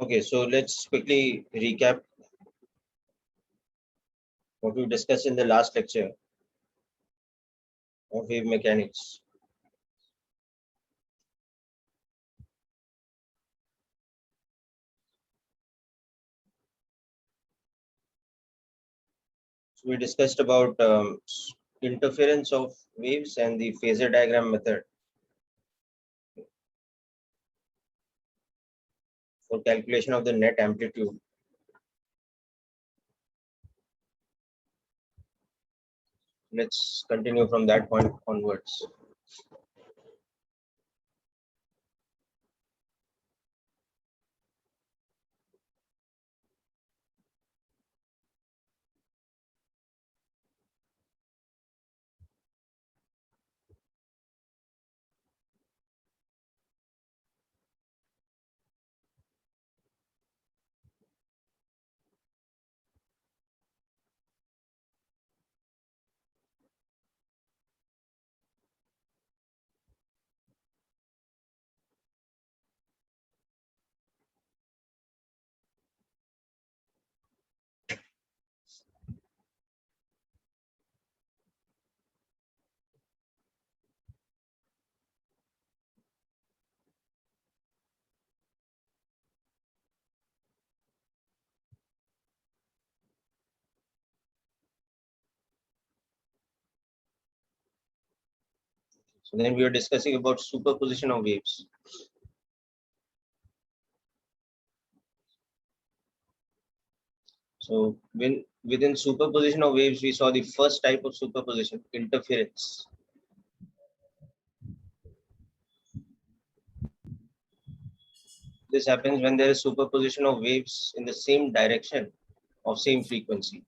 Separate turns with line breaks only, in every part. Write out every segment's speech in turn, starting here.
Okay, so let's quickly recap what we discussed in the last lecture of wave mechanics. So we discussed about interference of waves and the phasor diagram method for calculation of the net amplitude. Let's continue from that point onwards. So then we are discussing about superposition of waves. So within superposition of waves, we saw the first type of superposition, interference. This happens when there is superposition of waves in the same direction of same frequency.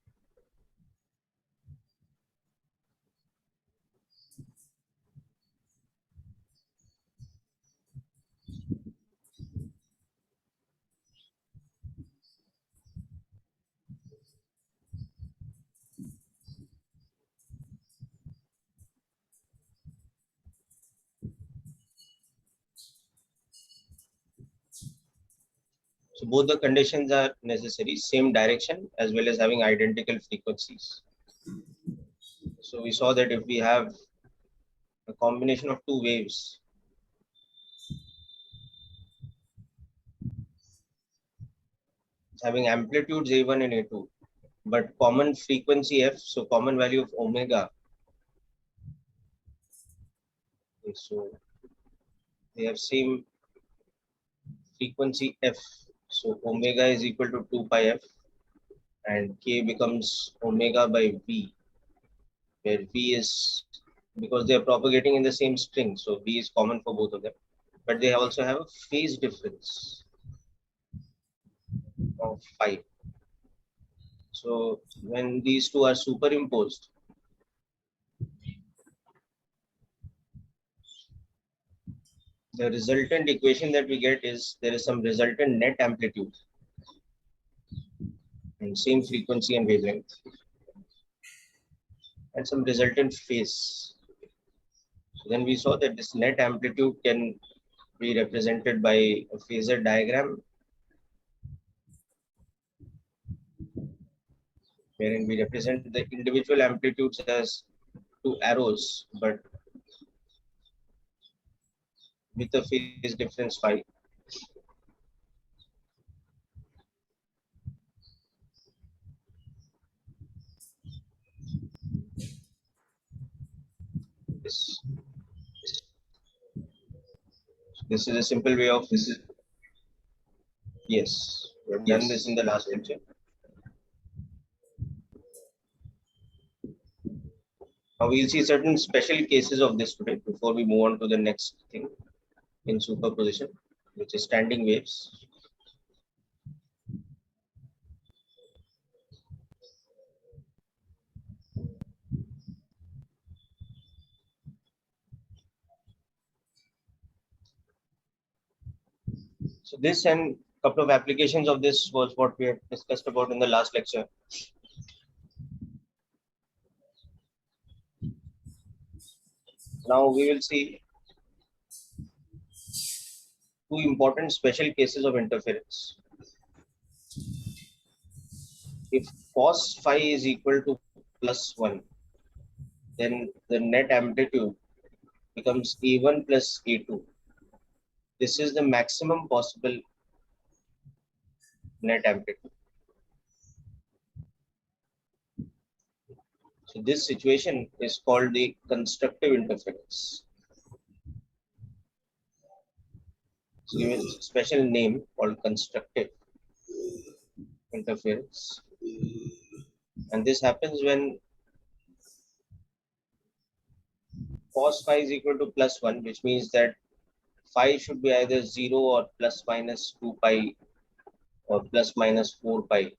So both the conditions are necessary, same direction as well as having identical frequencies. So we saw that if we have a combination of two waves, having amplitudes A1 and A2, but common frequency F, so common value of omega. Okay, so they have same frequency F. So omega is equal to 2 pi F and K becomes omega by V, where V is because they are propagating in the same string. So V is common for both of them, but they also have a phase difference of 5. So when these two are superimposed, the resultant equation that we get is there is some resultant net amplitude and same frequency and wavelength and some resultant phase. So then we saw that this net amplitude can be represented by a phasor diagram wherein we represent the individual amplitudes as two arrows, but with a phase difference phi. This, this is a simple way of this is yes. We have done this in the last lecture. Now we'll see certain special cases of this today before we move on to the next thing in superposition, which is standing waves. So this and a couple of applications of this was what we had discussed about in the last lecture. Now we will see two important special cases of interference. if cos phi is equal to plus 1, then the net amplitude becomes A1 plus A2. This is the maximum possible net amplitude. So this situation is called the constructive interference. It's given a special name called constructive interference. And this happens when cos phi is equal to plus 1, which means that phi should be either 0 or plus minus 2 pi or plus minus 4 pi,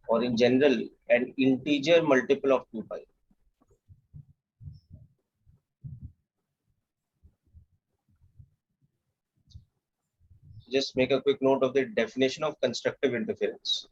or in general, an integer multiple of 2 pi. Just make a quick note of the definition of constructive interference.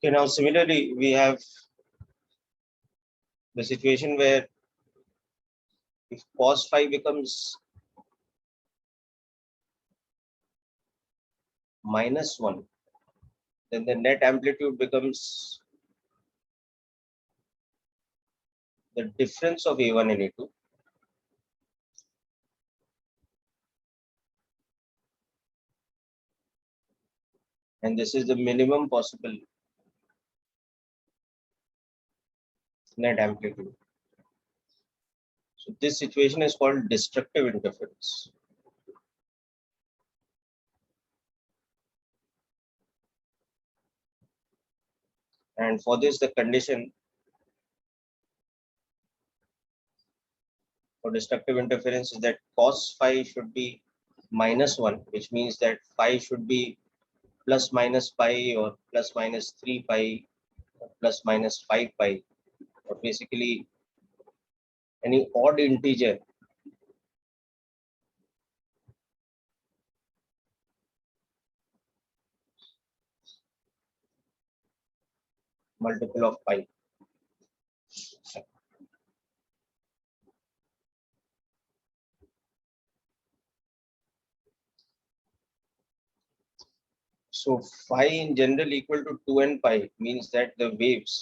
Okay, now similarly, we have the situation where if cos phi becomes minus 1, then the net amplitude becomes the difference of A1 and A2. And this is the minimum possible net amplitude. So this situation is called destructive interference. And for this, the condition for destructive interference is that cos phi should be minus 1, which means that phi should be plus minus pi or plus minus 3 pi or plus minus 5 pi, or basically any odd integer multiple of pi. So phi in general equal to 2 n pi means that the waves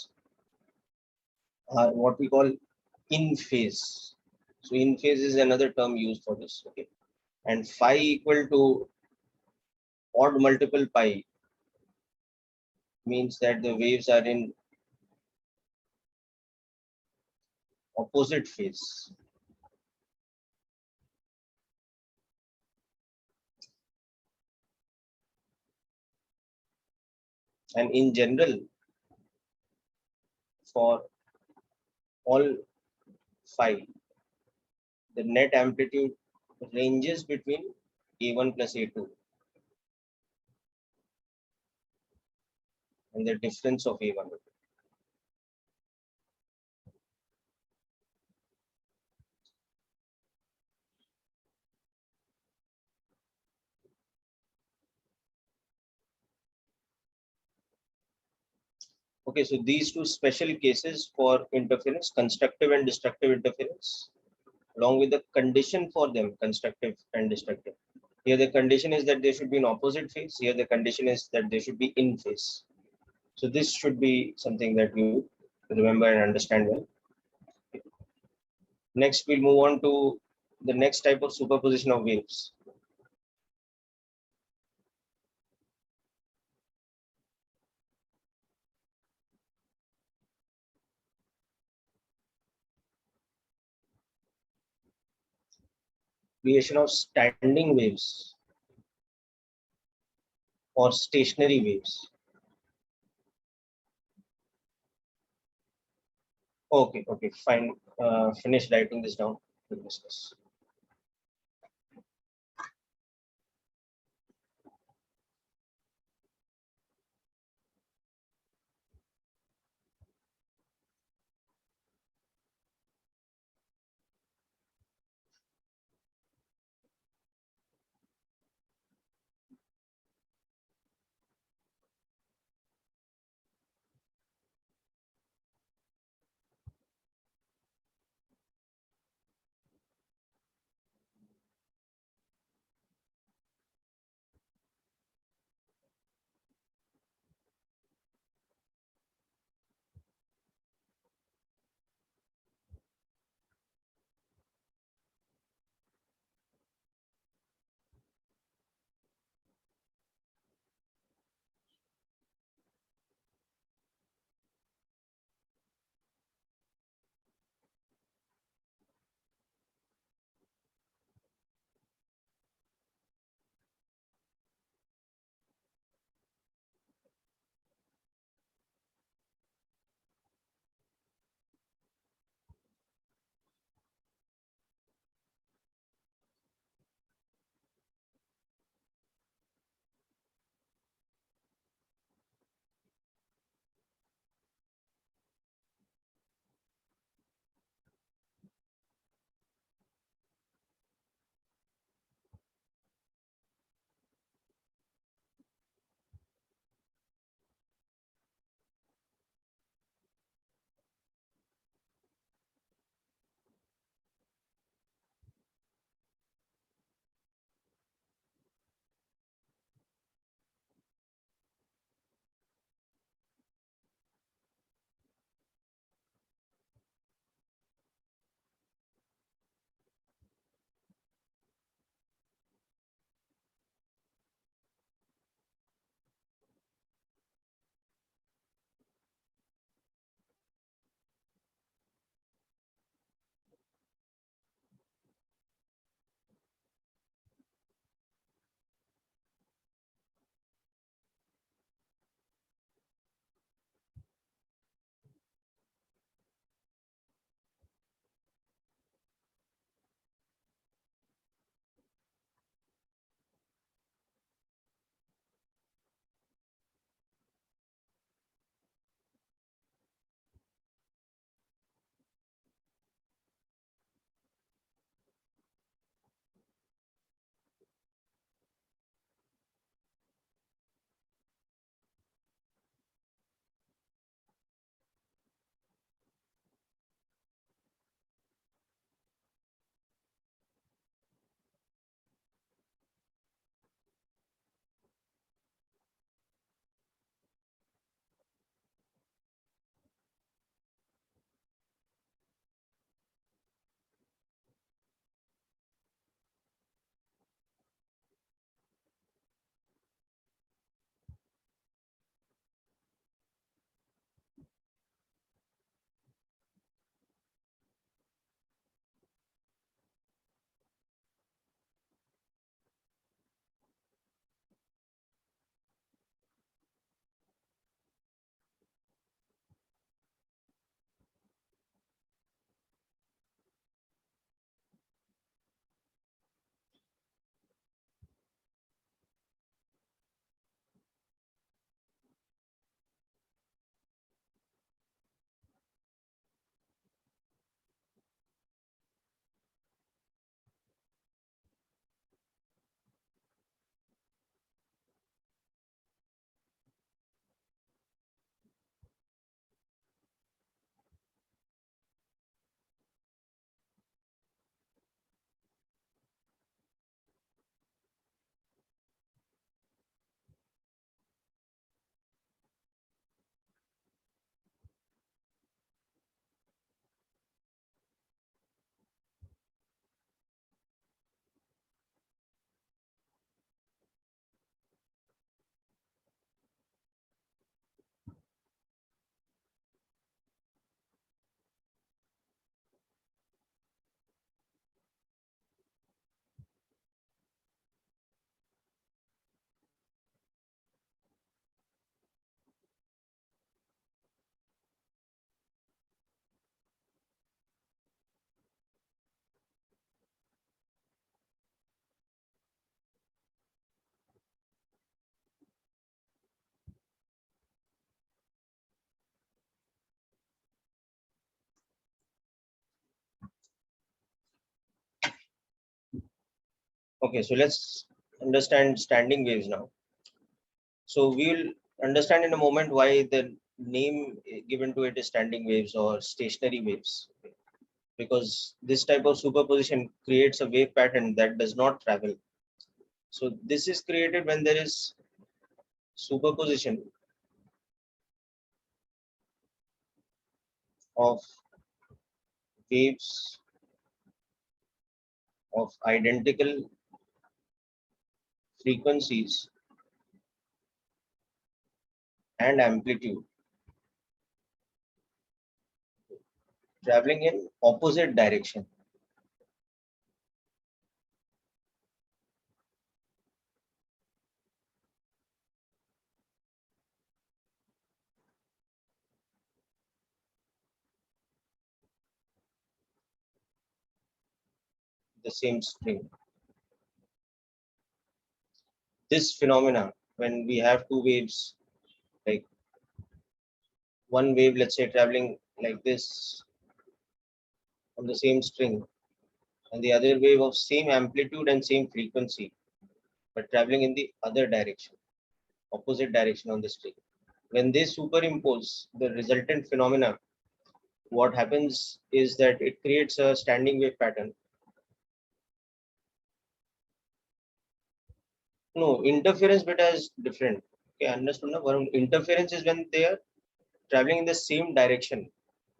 are what we call in phase. So in phase is another term used for this. Okay. And phi equal to odd multiple pi means that the waves are in opposite phase. And in general, for all phi, the net amplitude ranges between A1 plus A2 and the difference of A1. Okay, so these two special cases for interference, constructive and destructive interference, along with the condition for them, constructive and destructive. Here the condition is that they should be in opposite phase. Here the condition is that they should be in phase. So this should be something that you remember and understand well. Next, we'll move on to the next type of superposition of waves. Creation of standing waves or stationary waves. Okay, okay, fine. Finish writing this down. We'll discuss. Okay, so let's understand standing waves now. So we will understand in a moment why the name given to it is standing waves or stationary waves. Because this type of superposition creates a wave pattern that does not travel. So this is created when there is superposition of waves of identical frequencies and amplitude traveling in opposite direction. The same string. This phenomena, when we have two waves, like one wave, let's say traveling like this on the same string, and the other wave of same amplitude and same frequency, but traveling in the other direction, opposite direction on the string. When they superimpose the resultant phenomena, what happens is that it creates a standing wave pattern. No, interference beta is different. Okay, understood now? Interference is when they are traveling in the same direction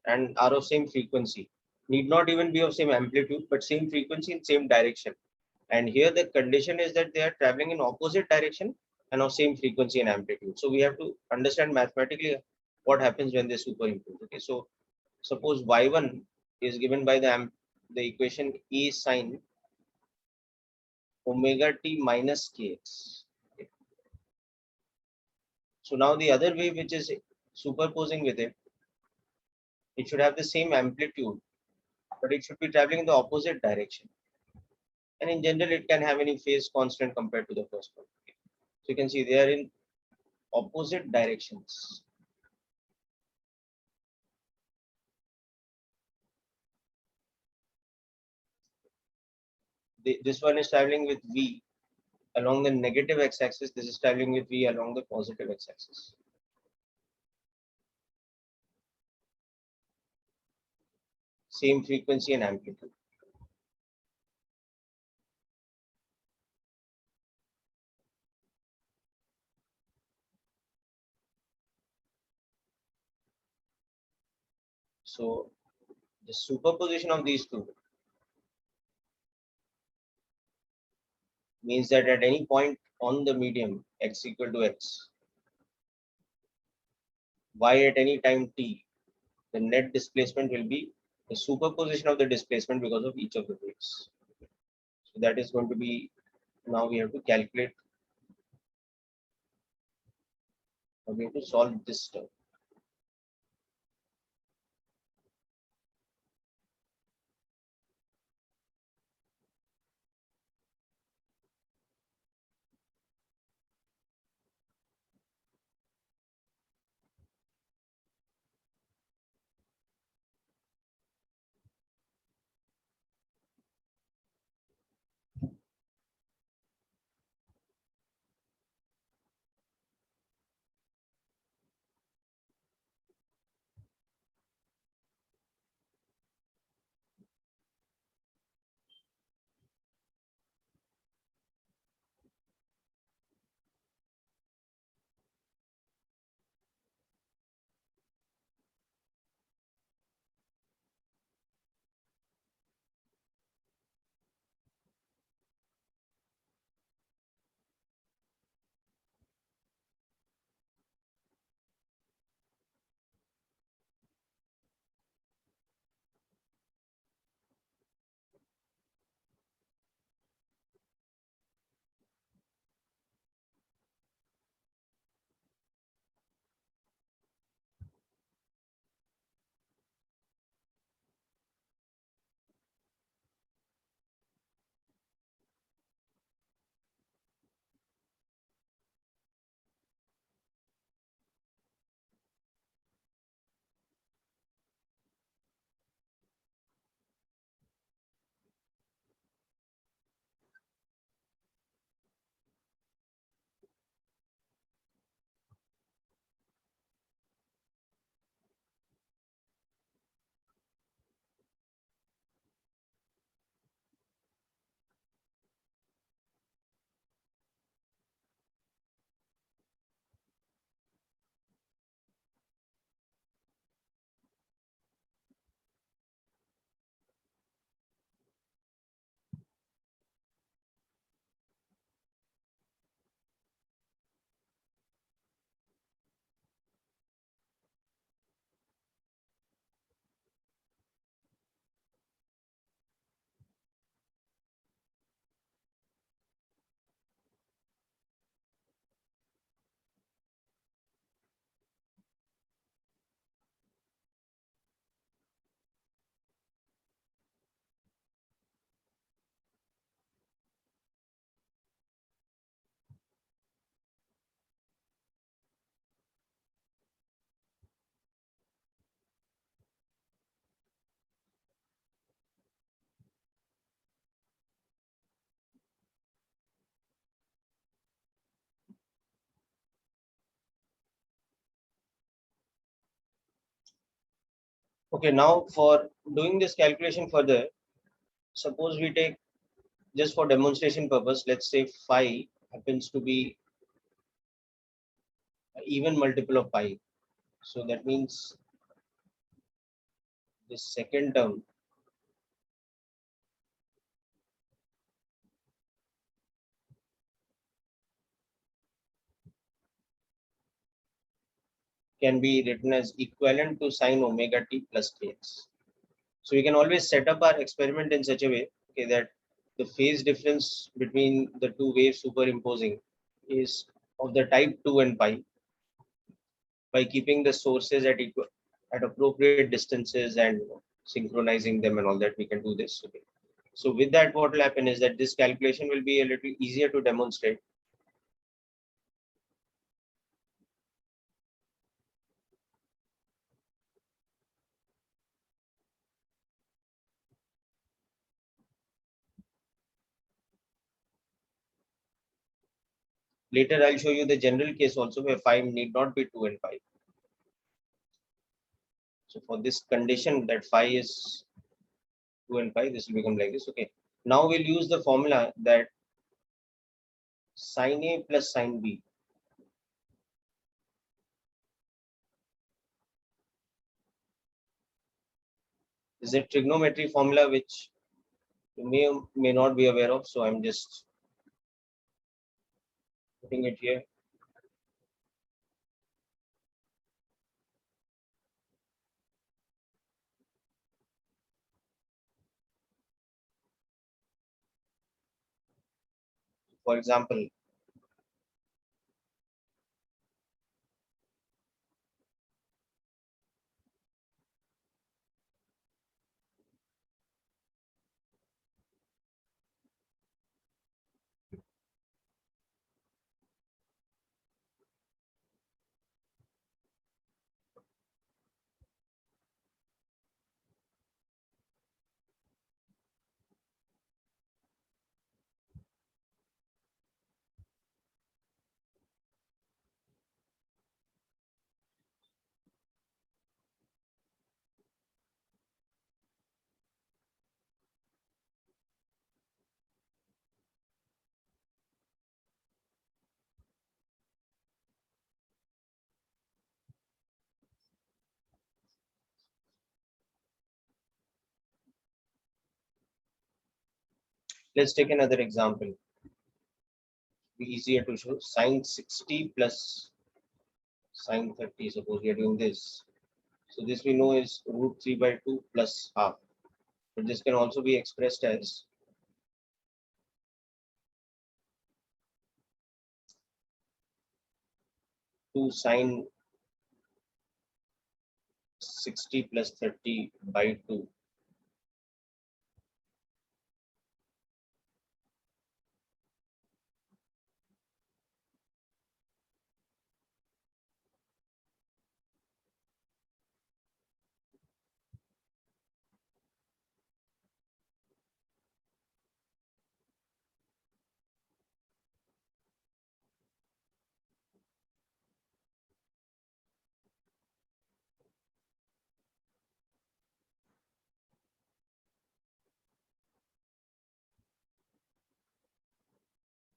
and are of same frequency. Need not even be of same amplitude, but same frequency in same direction. And here the condition is that they are traveling in opposite direction and of same frequency and amplitude. So we have to understand mathematically what happens when they superimpose. Okay, so suppose y1 is given by the equation E sine omega t minus kx. Okay. So now the other wave which is superposing with it, it should have the same amplitude, but it should be traveling in the opposite direction. And in general, it can have any phase constant compared to the first one. Okay. So you can see they are in opposite directions. This one is traveling with v along the negative x-axis. This is traveling with v along the positive x-axis. Same frequency and amplitude. So the superposition of these two means that at any point on the medium x equal to x, y at any time t, the net displacement will be the superposition of the displacement because of each of the waves. So that is going to be, now we have to calculate, we have to solve this term. Okay, now for doing this calculation further, suppose we take, just for demonstration purpose, let's say phi happens to be an even multiple of pi. So that means this second term can be written as equivalent to sine omega t plus kx. So we can always set up our experiment in such a way, okay, that the phase difference between the two waves superimposing is of the type 2 and pi, by keeping the sources at at appropriate distances and synchronizing them and all that. We can do this. Okay. So with that, what will happen is that this calculation will be a little easier to demonstrate. Later, I'll show you the general case also where phi need not be 2 and pi. So for this condition that phi is 2 and pi, this will become like this. Okay. Now we'll use the formula that sin A plus sin B is a trigonometry formula which you may or may not be aware of. So I'm just putting it here. For example, let's take another example. Be easier to show. Sine 60 plus sine 30. Suppose we are doing this. So this we know is root 3 by 2 plus half. But this can also be expressed as 2 sine 60 plus 30 by 2.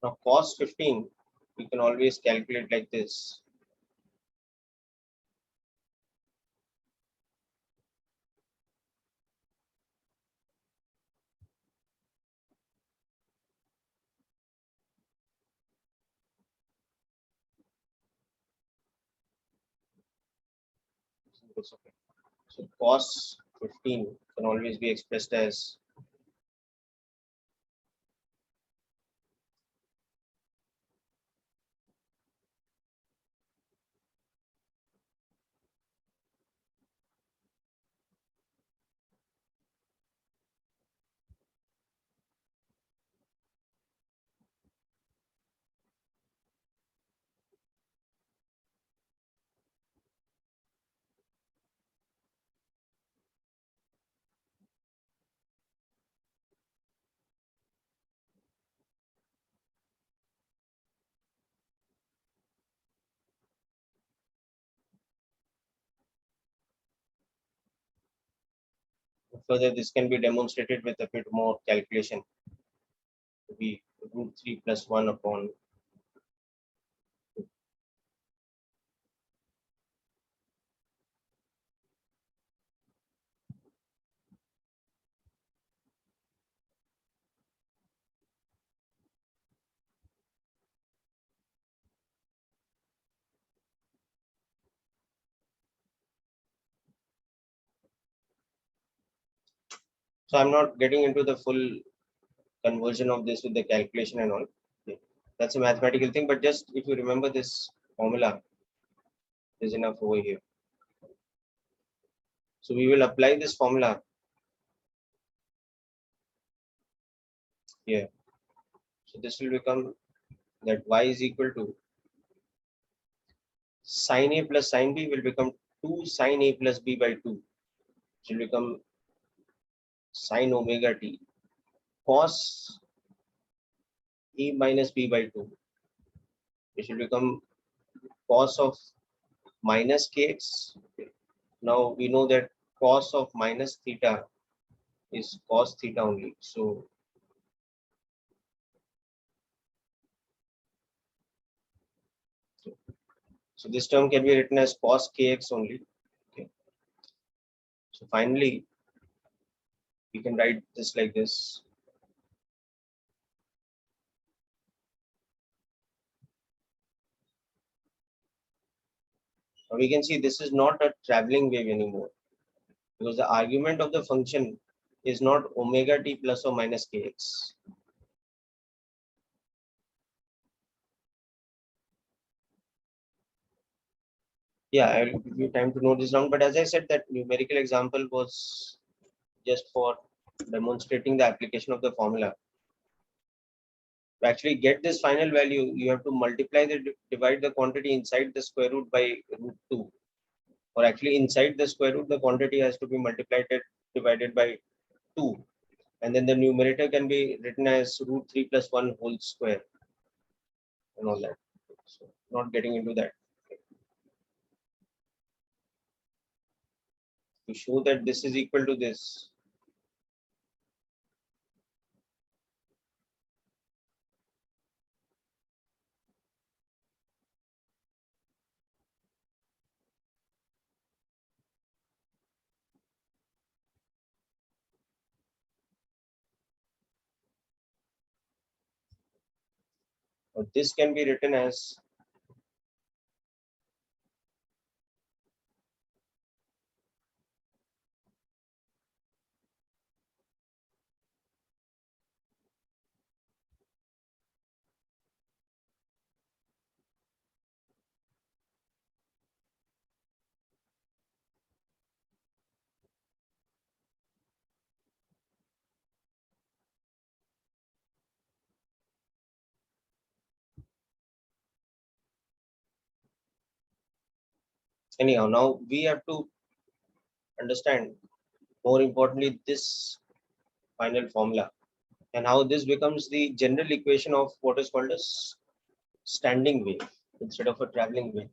Now cos 15, we can always calculate like this. So cos 15 can always be expressed as further, this can be demonstrated with a bit more calculation. To be root 3 plus 1 upon. So I'm not getting into the full conversion of this with the calculation and all. Okay. That's a mathematical thing, but just if you remember this formula is enough over here. So we will apply this formula here. So this will become that y is equal to sin A plus sin B will become 2 sin A plus B by 2, which will become sin omega t cos A minus B by 2, which will become cos of minus kx. Now we know that cos of minus theta is cos theta only. So this term can be written as cos kx only. Okay. So finally, we can write this like this. Now we can see this is not a traveling wave anymore, because the argument of the function is not omega t plus or minus kx. Yeah, I'll give you time to note this down. But as I said, that numerical example was just for demonstrating the application of the formula. To actually get this final value, you have to multiply divide the quantity inside the square root by root 2. Or actually inside the square root, the quantity has to be multiplied divided by 2. And then the numerator can be written as root 3 plus 1 whole square and all that. So not getting into that. To show that this is equal to this, or this can be written as anyhow. Now we have to understand more importantly this final formula and how this becomes the general equation of what is called as standing wave instead of a traveling wave.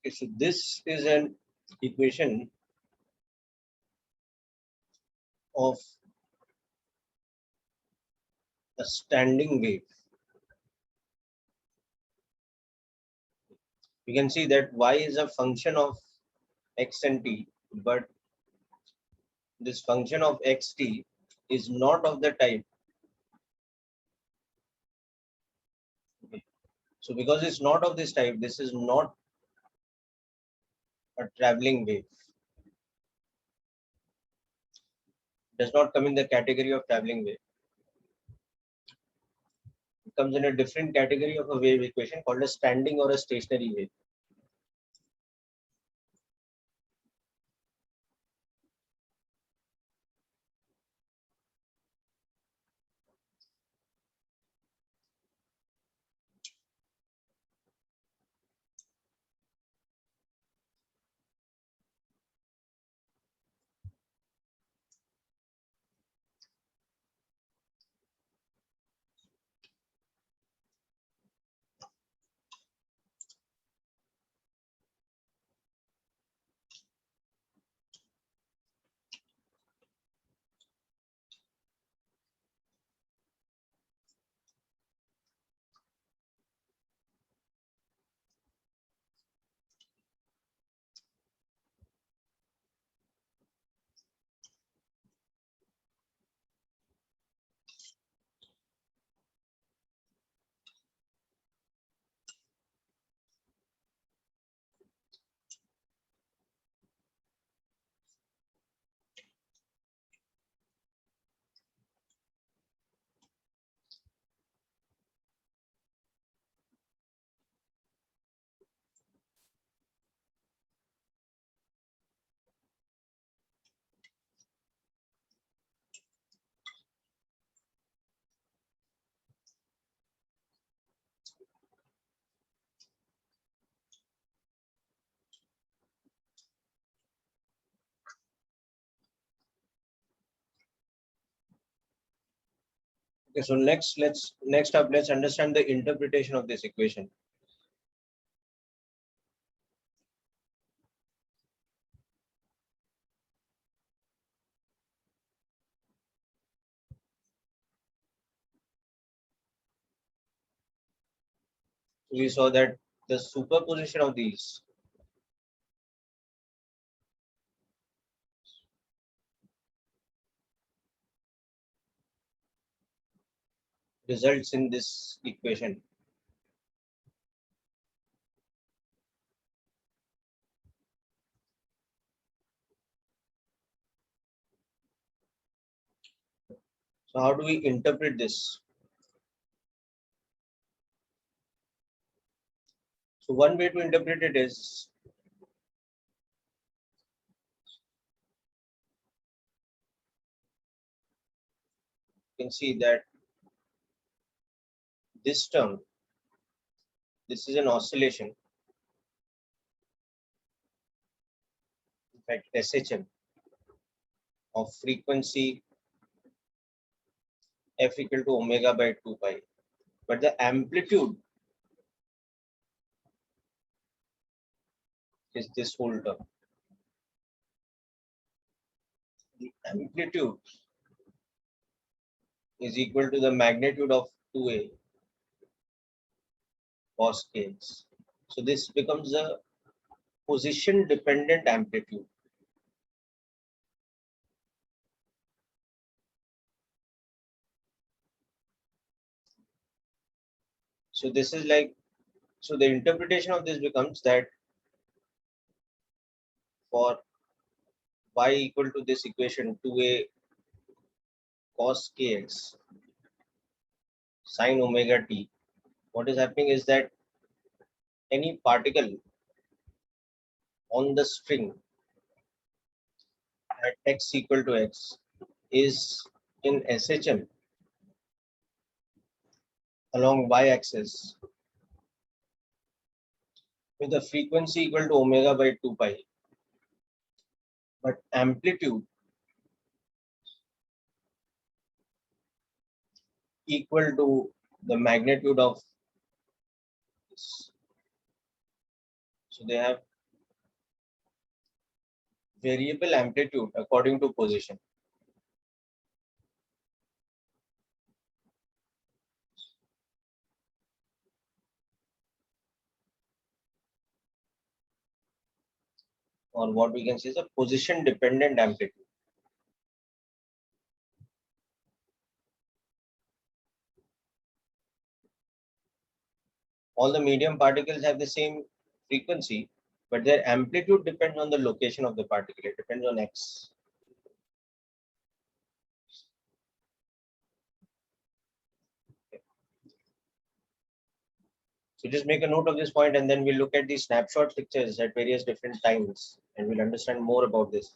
Okay, so this is an equation of a standing wave. You can see that y is a function of x and t, but this function of xt is not of the type. Okay. So because it's not of this type, this is not a traveling wave. Does not come in the category of traveling wave. It comes in a different category of a wave equation called a standing or a stationary wave. Okay, so next up, let's understand the interpretation of this equation. We saw that the superposition of these results in this equation. So how do we interpret this? So one way to interpret it is you can see that this term, this is an oscillation, in fact SHM of frequency f equal to omega by 2 pi, but the amplitude is this whole term. The amplitude is equal to the magnitude of 2a cos kx. So this becomes a position dependent amplitude. So this is like, so the interpretation of this becomes that for y equal to this equation 2a cos kx sin omega t, what is happening is that any particle on the string at x equal to x is in SHM along y-axis with a frequency equal to omega by 2 pi, but amplitude equal to the magnitude of this. So they have variable amplitude according to position. Or what we can say is a position dependent amplitude. All the medium particles have the same frequency, but their amplitude depends on the location of the particle. It depends on x. So just make a note of this point, and then we'll look at these snapshot pictures at various different times, and we'll understand more about this.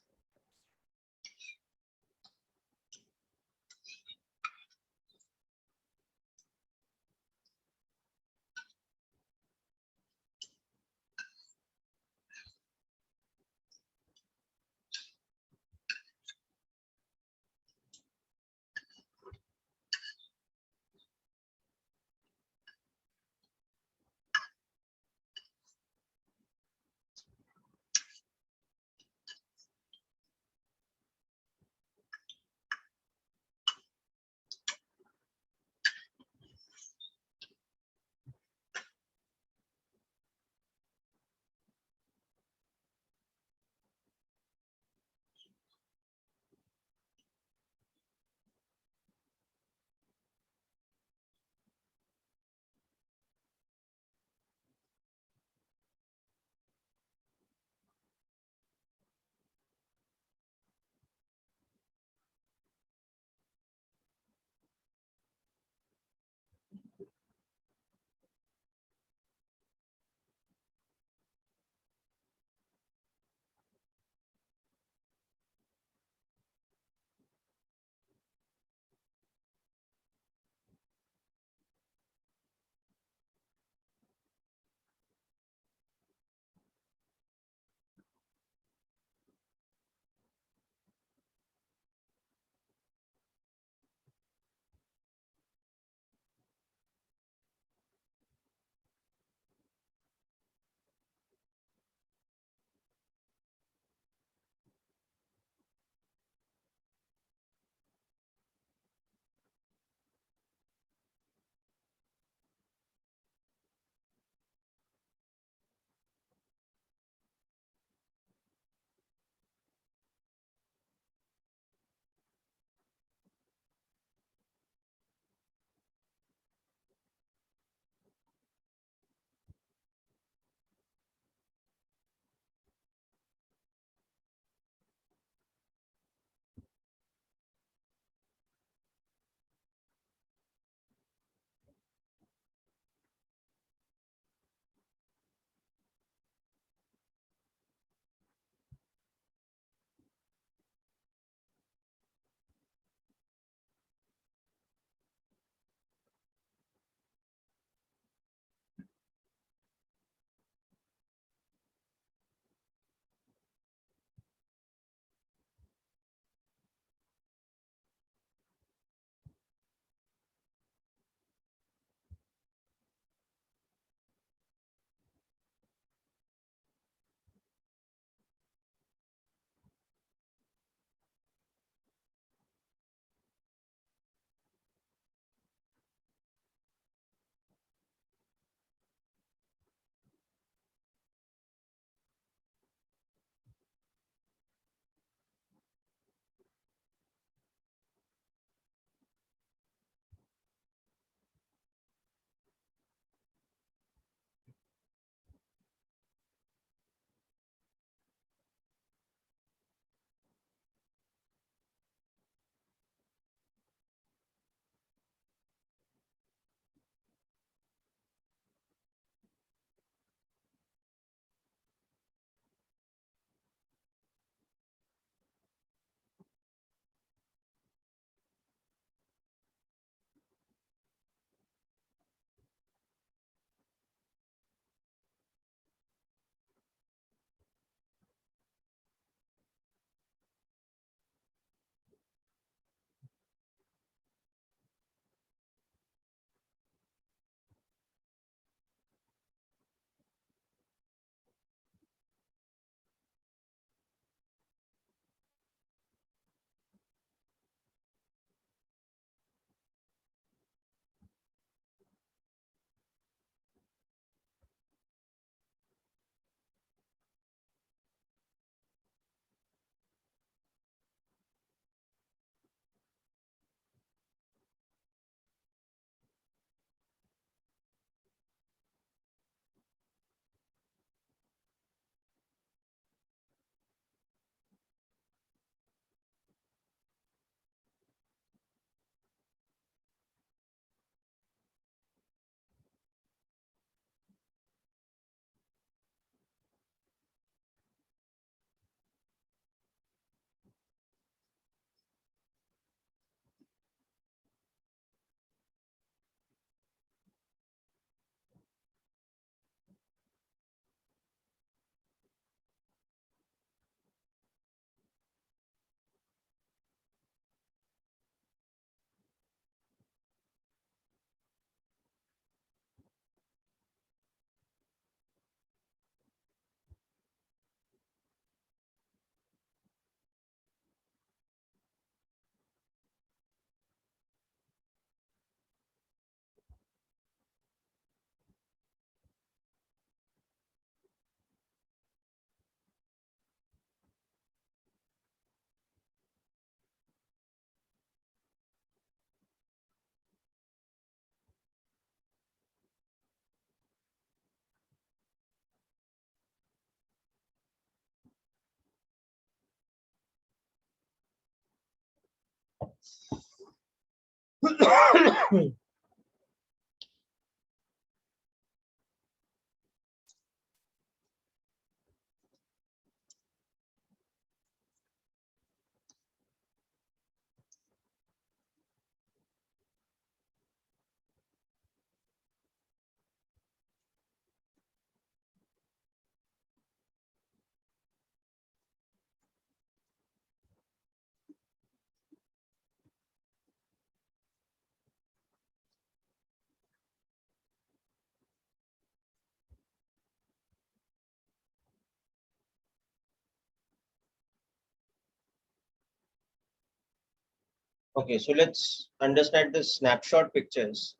Okay, so let's understand the snapshot pictures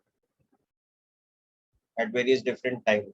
at various different times.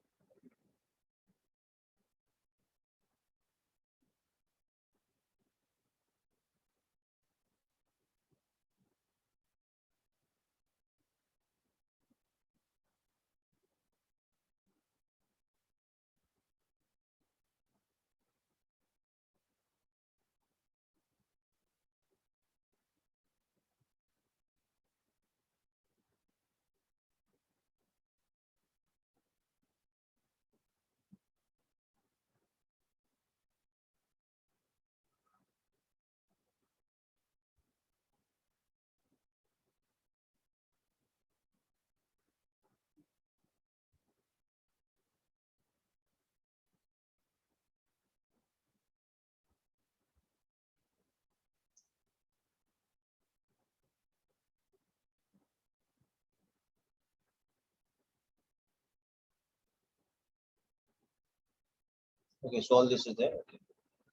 Okay, so all this is there. Okay.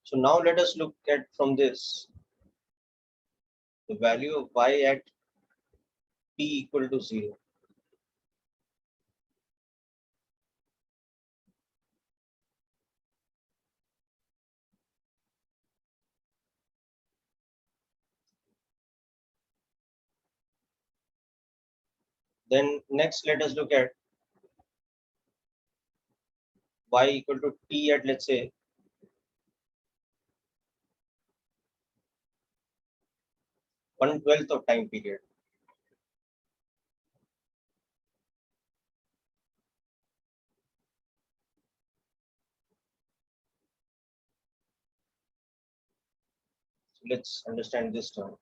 So now let us look at from this the value of y at t equal to 0. Then next let us look at y equal to t at, let's say, 1/12 of time period. So let's understand this term.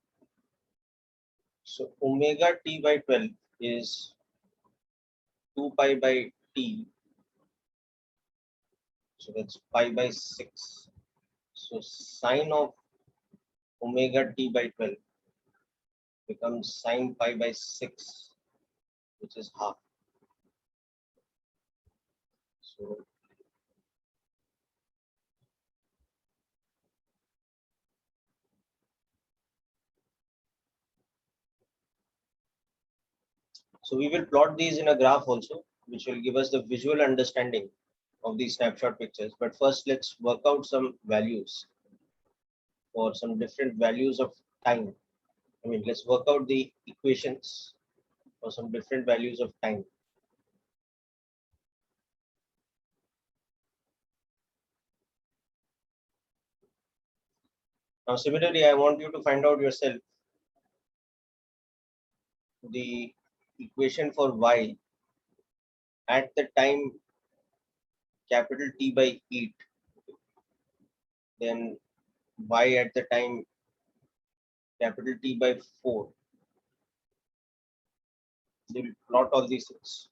So omega t by 12 is 2 pi by t. So that's pi by 6. So sine of omega t by 12 becomes sine pi by 6, which is half. So we will plot these in a graph also, which will give us the visual understanding of these snapshot pictures. But first, let's work out some values for some different values of time. I mean, let's work out the equations for some different values of time. Now, similarly, I want you to find out yourself the equation for y at the time capital T by 8, then y at the time capital T by 4. We'll plot all these things.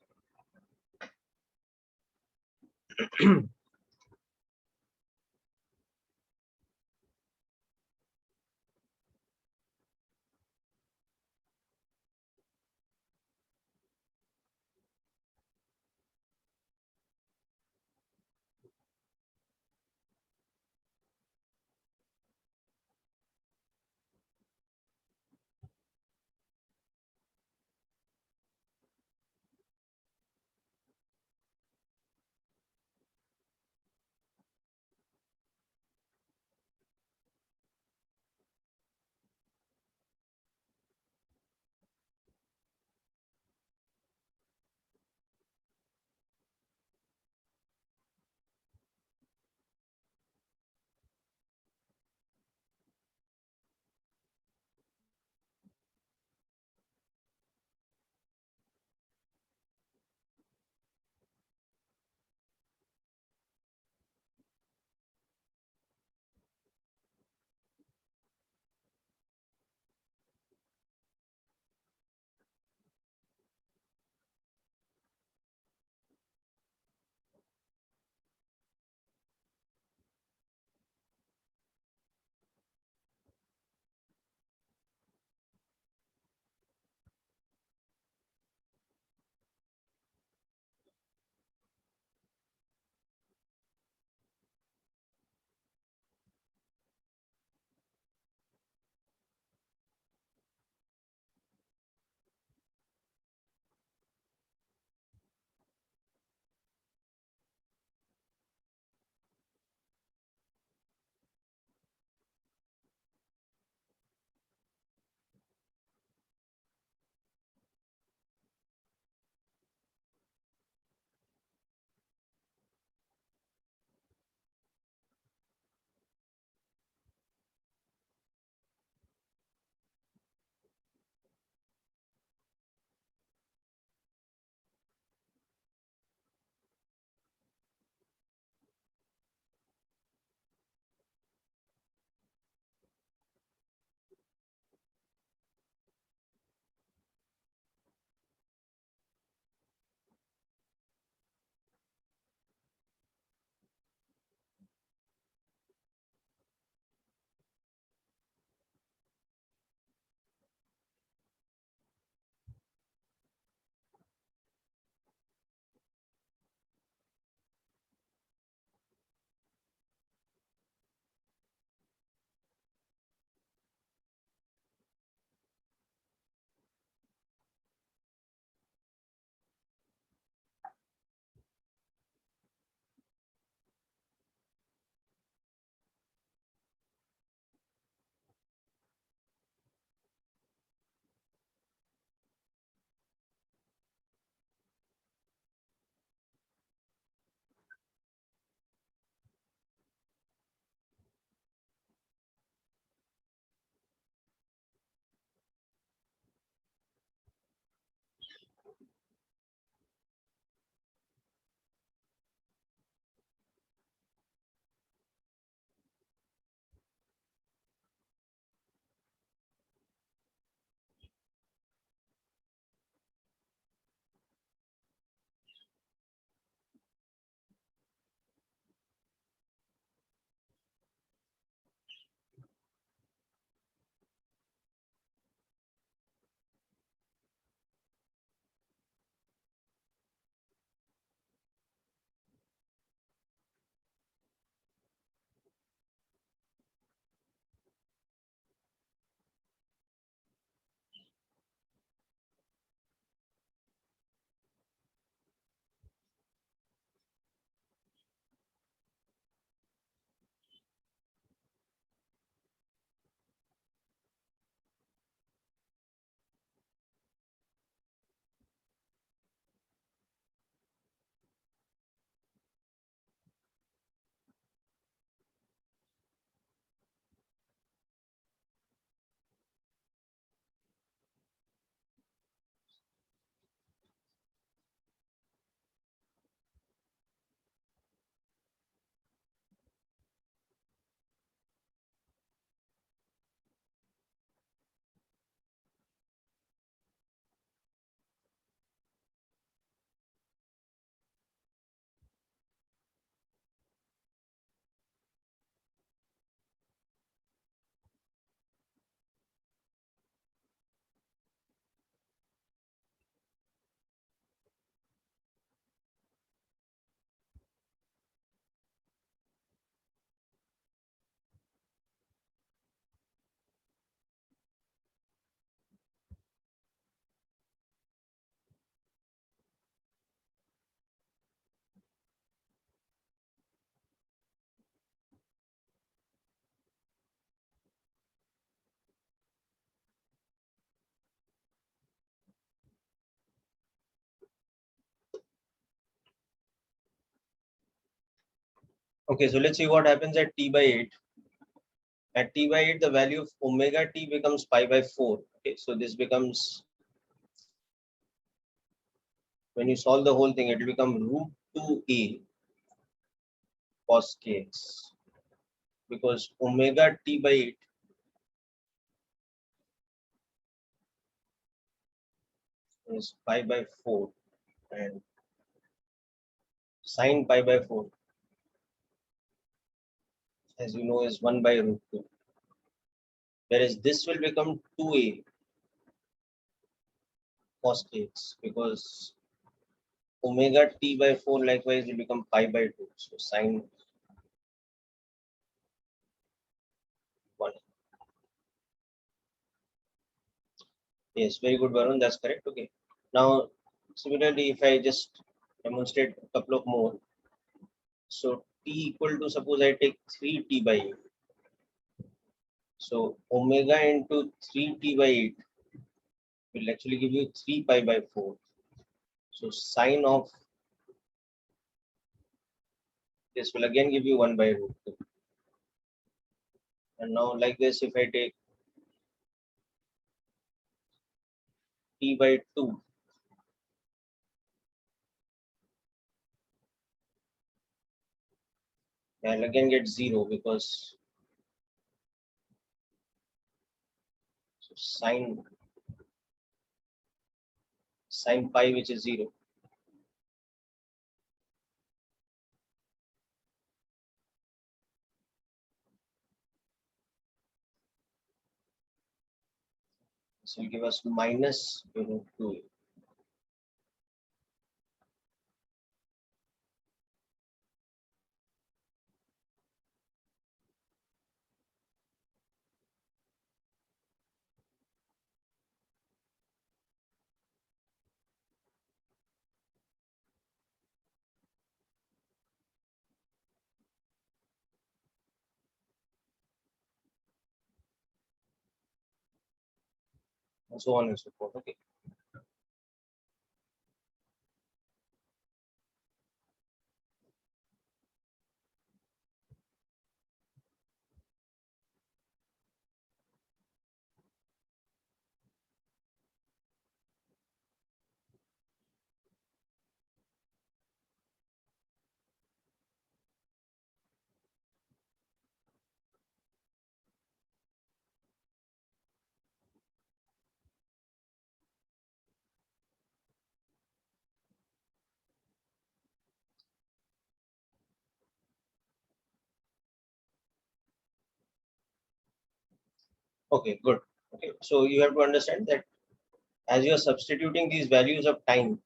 Okay, so let's see what happens at t by 8. At t by 8, the value of omega t becomes pi by 4. Okay, so this becomes, when you solve the whole thing, it will become root 2a cos kx, because omega t by 8 is pi by 4 and sine pi by 4, as you know, is 1 by root 2. Whereas this will become 2a cos kx, because omega t by 4 likewise will become pi by 2. So sine 1. Yes, very good, Varun. That's correct. Okay. Now, similarly, if I just demonstrate a couple of more. So t equal to, suppose I take 3t by 8. So omega into 3t by 8 will actually give you 3 pi by 4. So sine of this will again give you 1 by root 2. And now like this, if I take t by 2, I'll again get 0, because so sine pi, which is 0. This will give us minus root 2. And so on and so forth. Okay. Okay, good. Okay, so you have to understand that as you are substituting these values of time,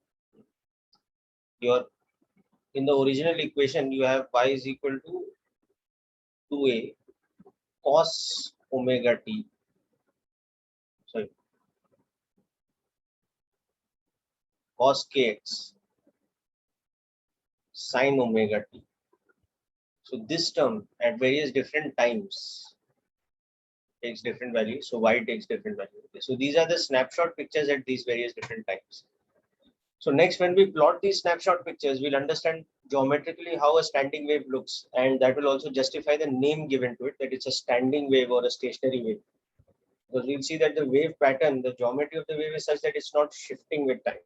you're in the original equation, you have y is equal to 2a cos omega t, sorry, cos kx sin omega t. So this term at various different times takes different values. So y takes different values. Okay, so these are the snapshot pictures at these various different times. So next, when we plot these snapshot pictures, we'll understand geometrically how a standing wave looks, and that will also justify the name given to it, that it's a standing wave or a stationary wave. Because we'll see that the wave pattern, the geometry of the wave is such that it's not shifting with time.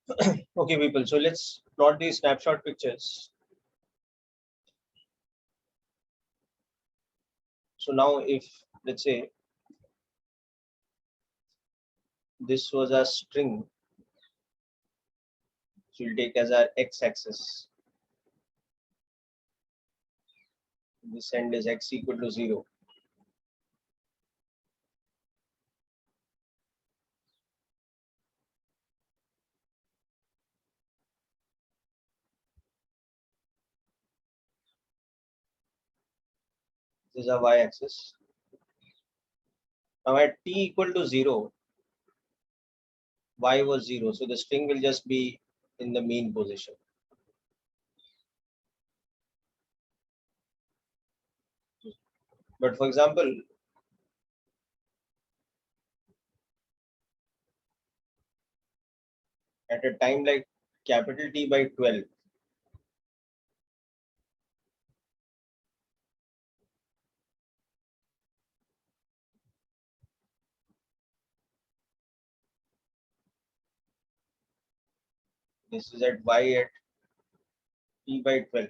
Okay, people. So let's plot these snapshot pictures. So now, if let's say this was a string, so we'll take as our x-axis. This end is x equal to 0. This is a y-axis. Now at t equal to 0, y was 0. So the string will just be in the mean position. But for example, at a time like capital T by 12, this is at y at T by 12.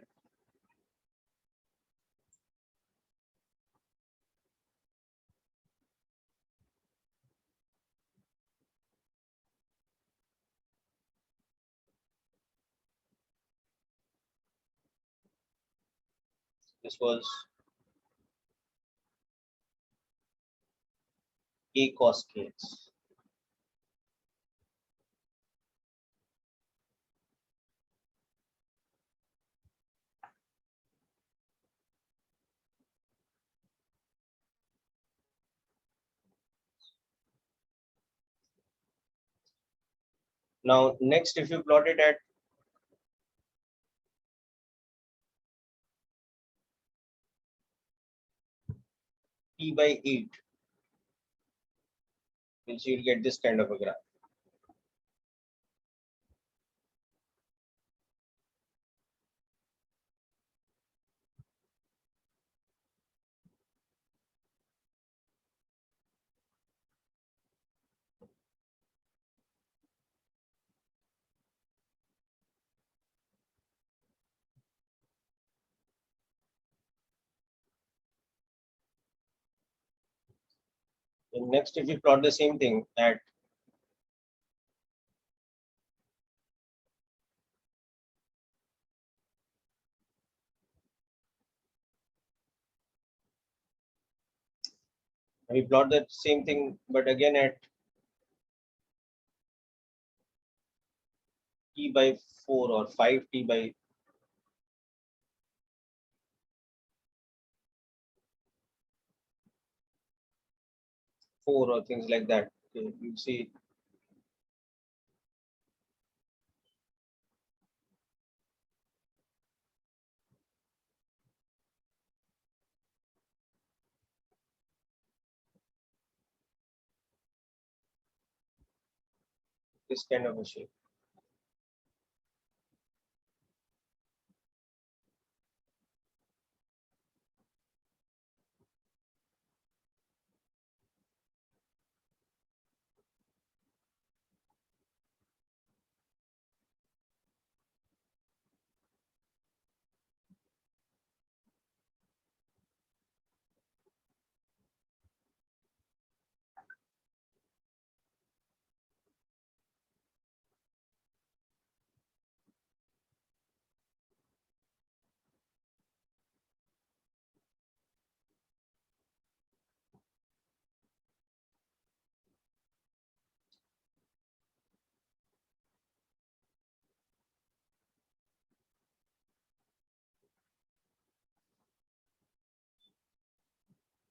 This was a cos kx. Now next, if you plot it at T by 8, you'll get this kind of a graph. And next, if you plot the same thing at we plot that same thing, but again at T by 4 or 5 T by 4 or things like that. Okay, you see this kind of a shape.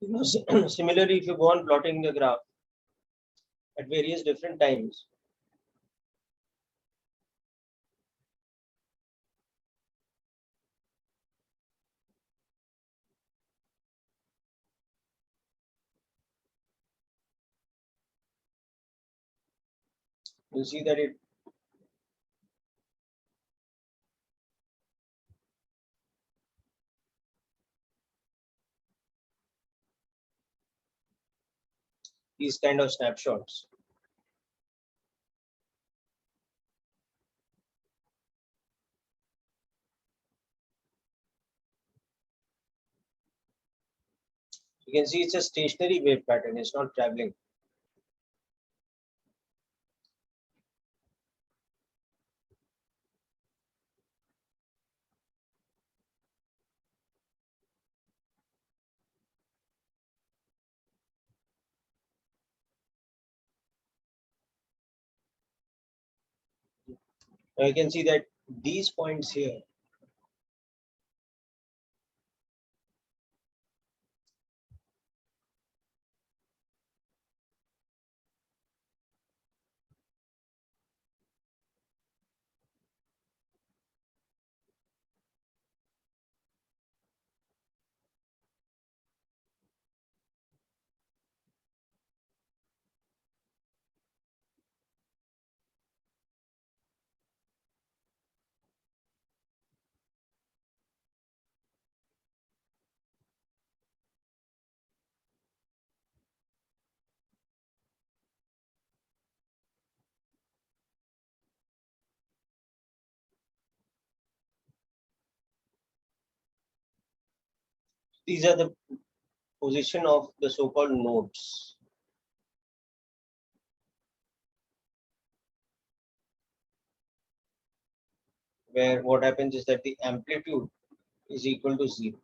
You know, similarly, if you go on plotting the graph at various different times, you'll see that it these kind of snapshots. You can see it's a stationary wave pattern, it's not traveling. Now you can see that these points here, these are the position of the so-called nodes, where what happens is that the amplitude is equal to 0.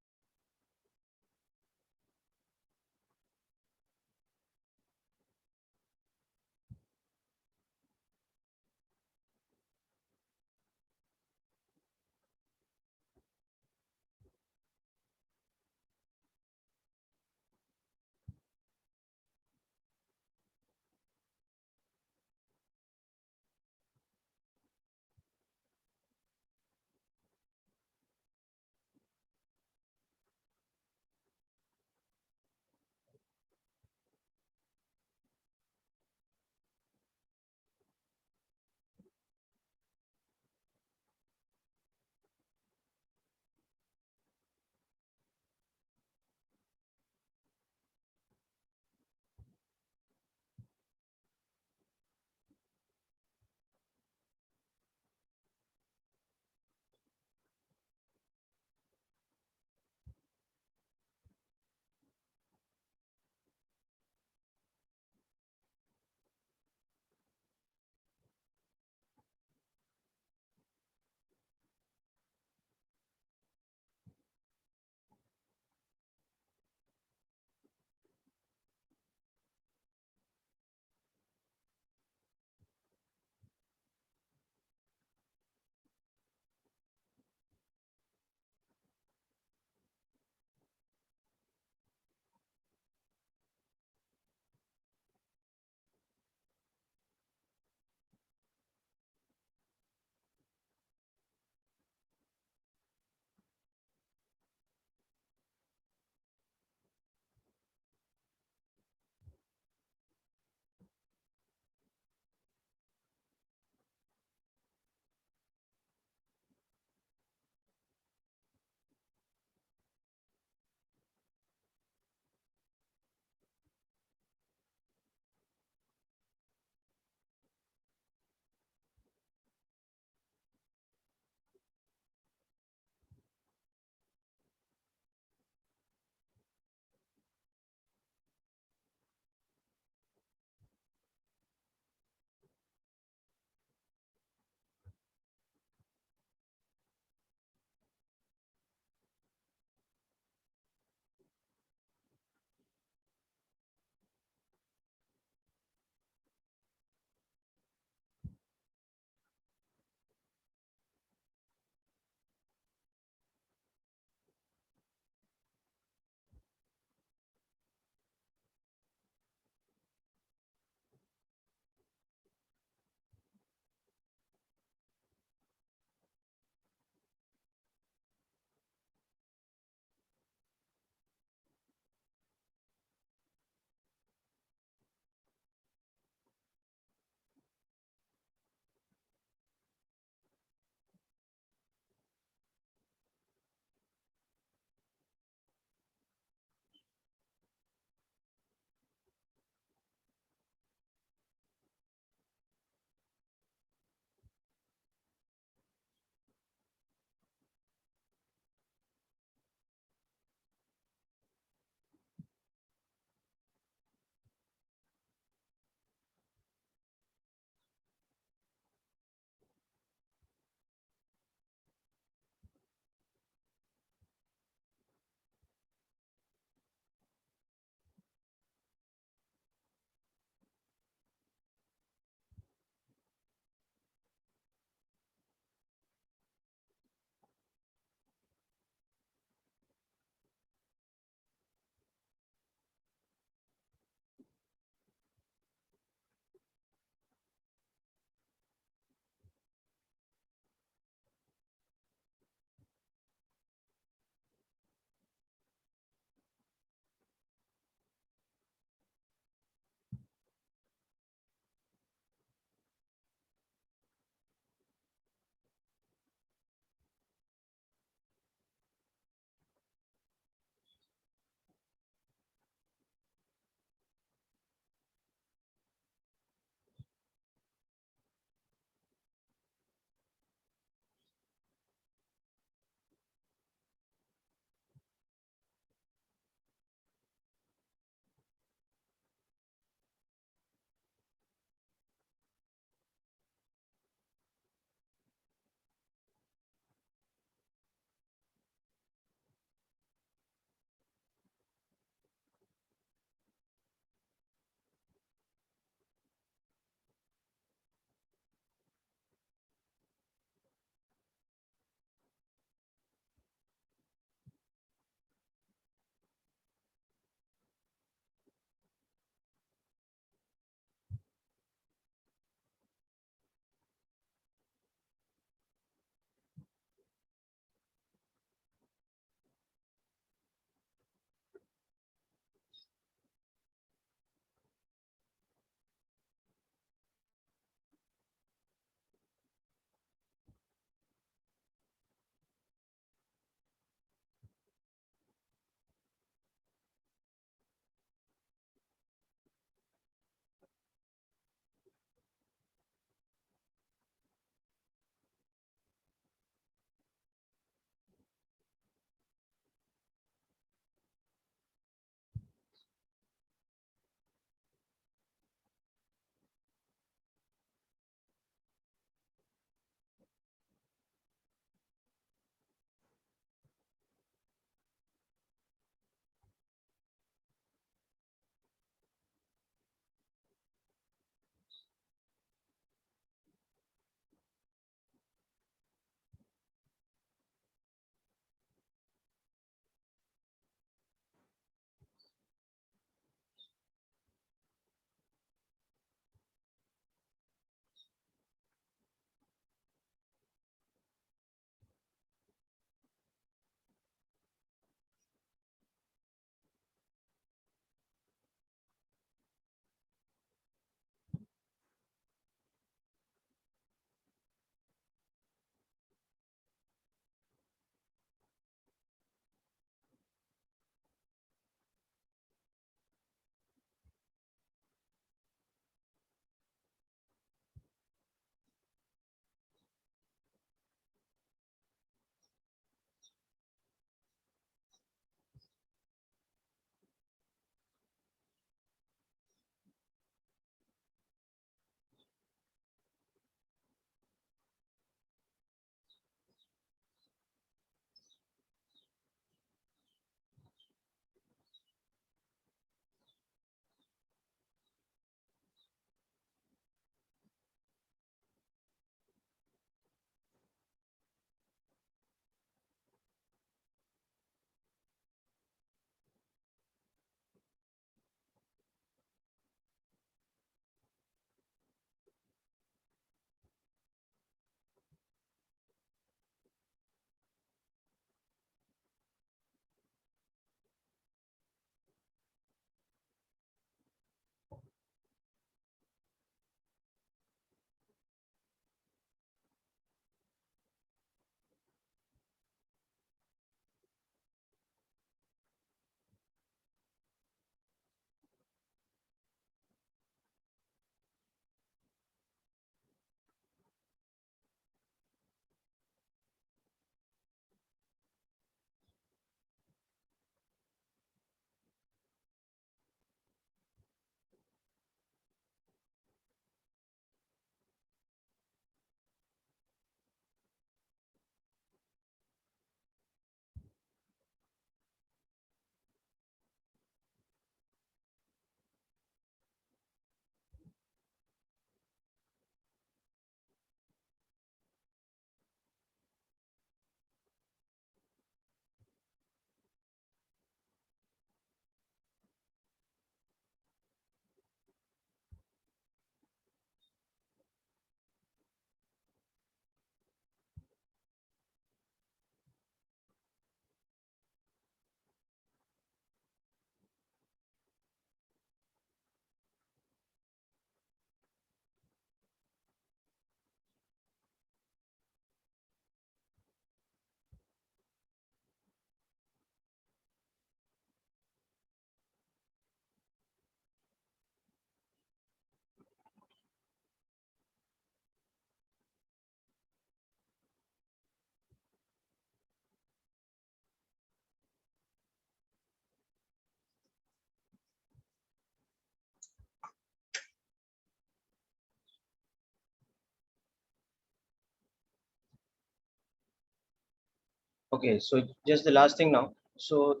Okay, so just the last thing now. So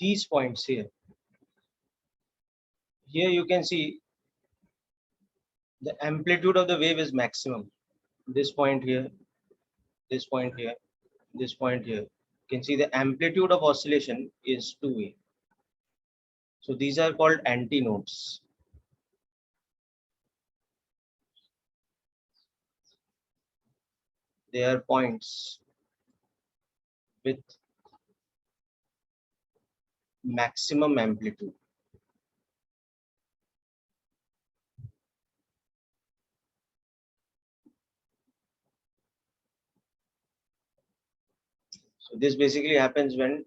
these points here you can see the amplitude of the wave is maximum. This point here, this point here, this point here. You can see the amplitude of oscillation is 2A. So these are called antinodes. They are points with maximum amplitude. So this basically happens when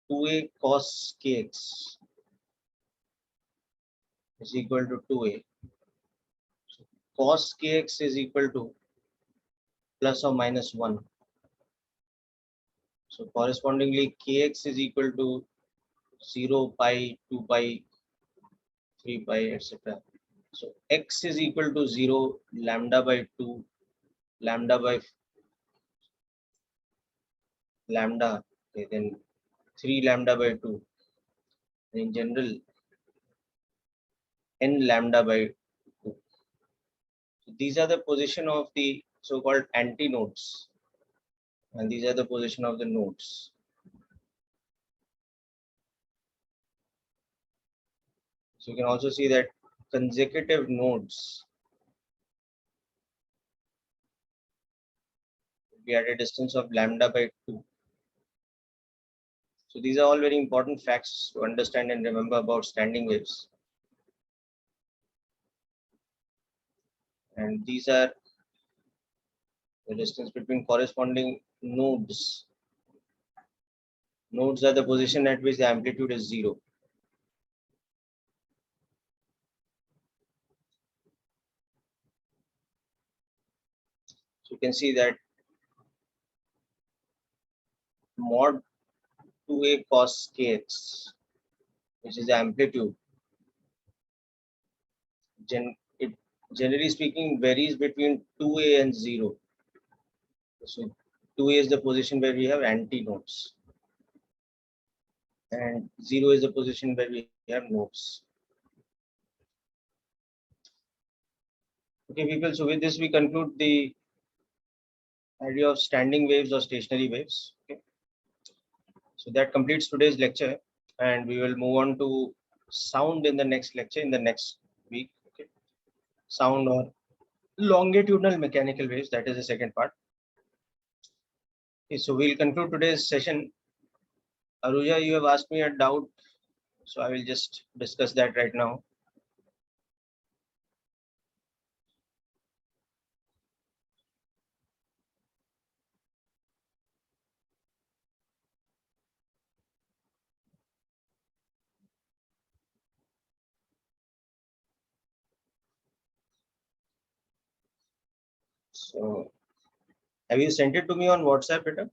2A cos kx is equal to 2A. So cos kx is equal to plus or minus 1. So correspondingly kx is equal to 0, pi, 2 pi, 3 pi, etc. So x is equal to 0, lambda by 2, lambda by lambda, okay, then 3 lambda by 2. And in general, n lambda by 2. So these are the position of the so-called antinodes, and these are the position of the nodes. So you can also see that consecutive nodes will be at a distance of lambda by 2. So these are all very important facts to understand and remember about standing waves. And these are the distance between corresponding nodes. Nodes are the position at which the amplitude is 0. So you can see that mod 2A cos kx, which is the amplitude, it generally speaking varies between 2A and 0. So 2A is the position where we have antinodes, and 0 is the position where we have nodes. Okay, people, so with this we conclude the idea of standing waves or stationary waves. Okay, so that completes today's lecture, and we will move on to sound in the next lecture in the next week. Okay, sound or longitudinal mechanical waves, that is the second part. Okay, so we'll conclude today's session. Aruja, you have asked me a doubt, so I will just discuss that right now. So have you sent it to me on WhatsApp, Peter?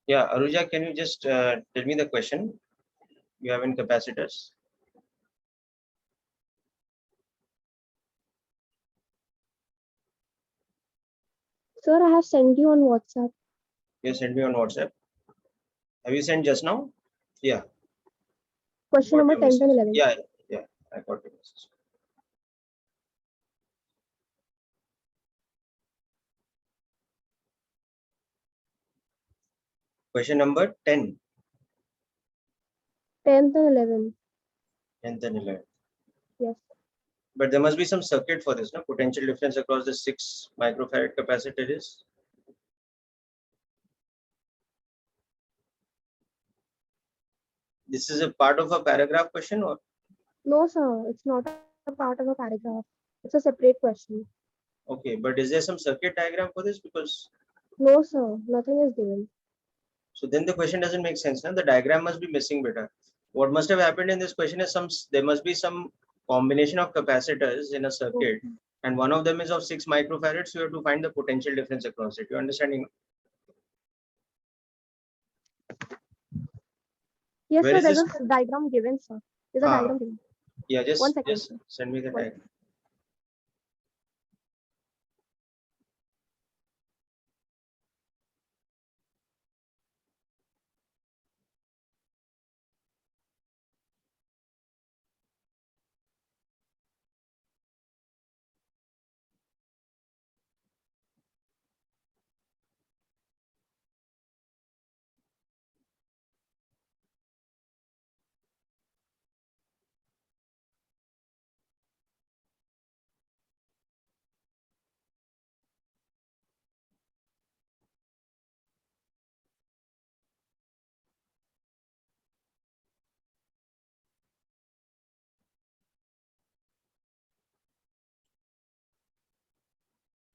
Yeah, Aruja, can you just tell me the question you have in capacitors?
Sir, I have sent you on WhatsApp.
You sent me on WhatsApp. Have you sent just now? Yeah.
Question number 10 and 11.
Yeah, I got your message. Question number 10.
10th and 11th.
10th and 11th.
Yes.
But there must be some circuit for this, no? Potential difference across the 6 microfarad capacitor is? This is a part of a paragraph question, or?
No, sir. It's not a part of a paragraph. It's a separate question.
Okay, but is there some circuit diagram for this? Because
No, sir. Nothing is given.
so then the question doesn't make sense. Now the diagram must be missing, beta. What must have happened in this question is there must be some combination of capacitors in a circuit,
Okay.
and one of them is of 6 microfarads. So you have to find the potential difference across it. You understanding?
Yes,
Where
sir.
is
There's
this?
a diagram given, sir. There's a
Ah,
diagram given.
yeah.
One
Just
second, sir.
send me the
One
diagram.
second.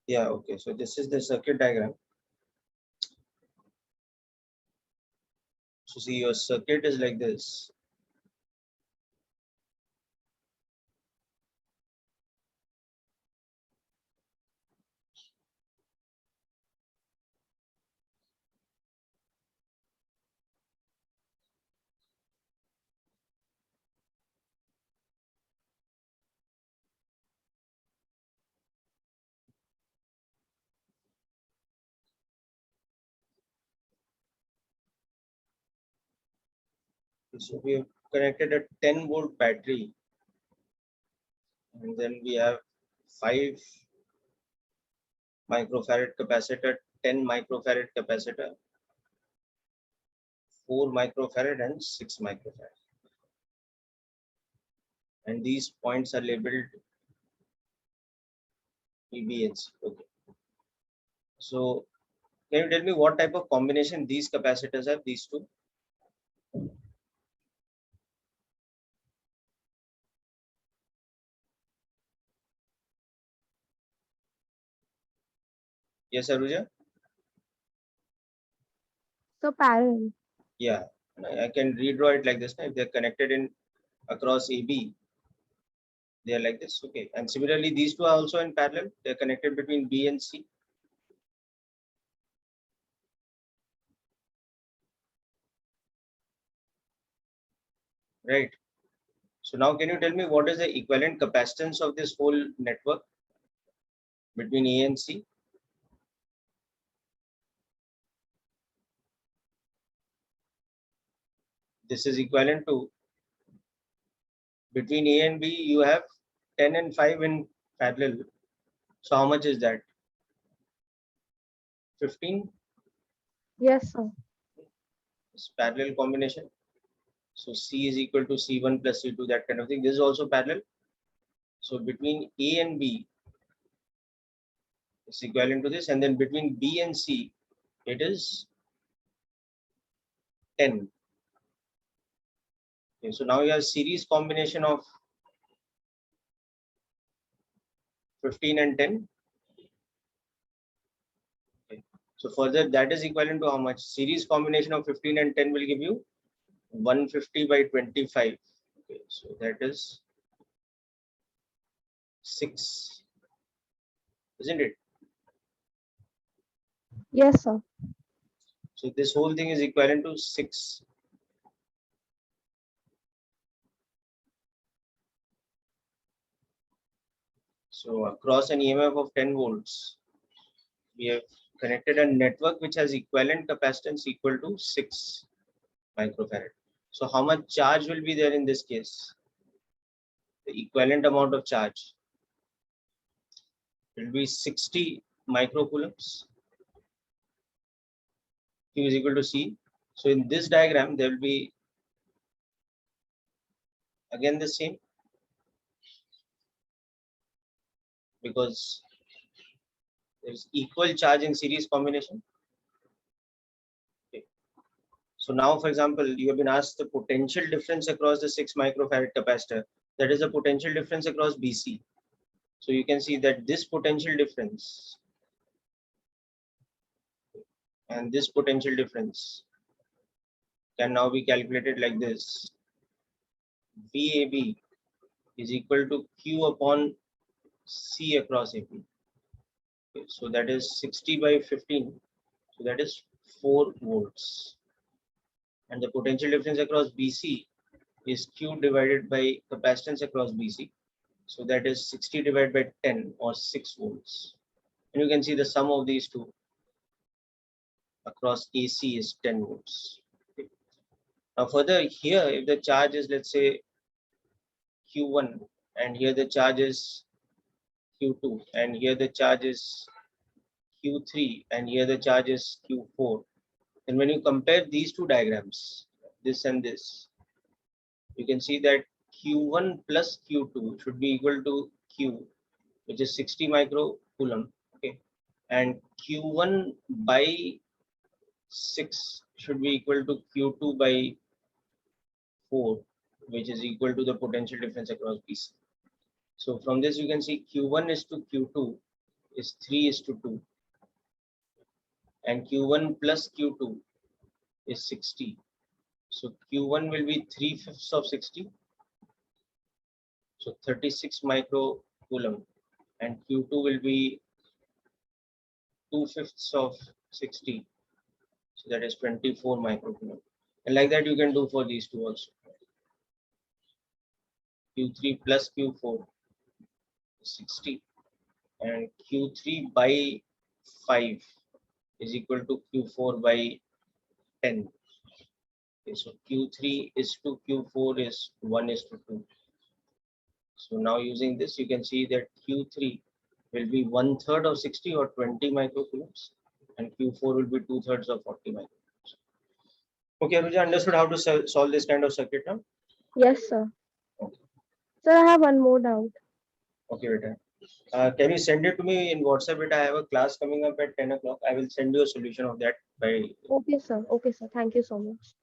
Yeah. Okay. So this is the circuit diagram. So see, your circuit is like this. So we have connected a 10-volt battery, and then we have 5 microfarad capacitor, 10 microfarad capacitor, 4 microfarad, and 6 microfarad. And these points are labeled E, B, and C. Okay. So can you tell me what type of combination these capacitors have? These two. Yes, Aruja.
So parallel.
Yeah. I can redraw it like this. If they're connected in across AB, they are like this. Okay. And similarly, these two are also in parallel. They're connected between B and C. Right. So now can you tell me what is the equivalent capacitance of this whole network between A and C? This is equivalent to, between A and B, you have 10 and 5 in parallel. So how much is that? 15
Yes, sir.
is parallel combination. So C is equal to C1 plus C2, that kind of thing. This is also parallel. So between A and B, it's equivalent to this. And then between B and C, it is 10. Okay, so now you have series combination of 15 and 10. Okay. So further, that is equivalent to how much? Series combination of 15 and 10 will give you 150 by 25. Okay, so that is 6, isn't it?
Yes, sir.
So this whole thing is equivalent to 6. So across an EMF of 10 volts, we have connected a network which has equivalent capacitance equal to 6 microfarad. So how much charge will be there in this case? The equivalent amount of charge will be 60 microcoulombs. Q is equal to C. So in this diagram, there will be again the same, because there is equal charge in series combination. Okay. So now, for example, you have been asked the potential difference across the 6 microfarad capacitor. That is the potential difference across BC. So you can see that this potential difference and this potential difference can now be calculated like this. VAB is equal to Q upon C across AP. Okay, so that is 60 by 15. So that is 4 volts. And the potential difference across BC is Q divided by capacitance across BC. So that is 60 divided by 10 or 6 volts. And you can see the sum of these two across AC is 10 volts. Okay. Now further here, if the charge is, let's say, Q1 and here the charge is Q2 and here the charge is Q3 and here the charge is Q4, then when you compare these two diagrams, this and this, you can see that Q1 plus Q2 should be equal to Q, which is 60 microcoulomb, okay, and Q1 by 6 should be equal to Q2 by 4, which is equal to the potential difference across BC. So from this you can see Q1 is to Q2 is 3 is to 2 and Q1 plus Q2 is 60. So Q1 will be 3/5 of 60. So 36 microcoulomb and Q2 will be 2/5 of 60. So that is 24 microcoulomb. And like that you can do for these two also. Q3 plus Q4 is 60 and Q3 by 5 is equal to Q4 by 10. Okay, so Q3 is to Q4 is 1 is to 2. So now using this, you can see that Q3 will be 1/3 of 60 or 20 microcoulombs, and Q4 will be 2/3 of 40 microcoulombs. Okay, Anuja, understood how to solve this kind of circuit now?
Yes, sir.
Okay.
Sir, I have one more doubt.
Okay, beta. Can you send it to me in WhatsApp? Beta, I have a class coming up at 10 o'clock. I will send you a solution of that by.
Okay, sir. Okay, sir. Thank you so much.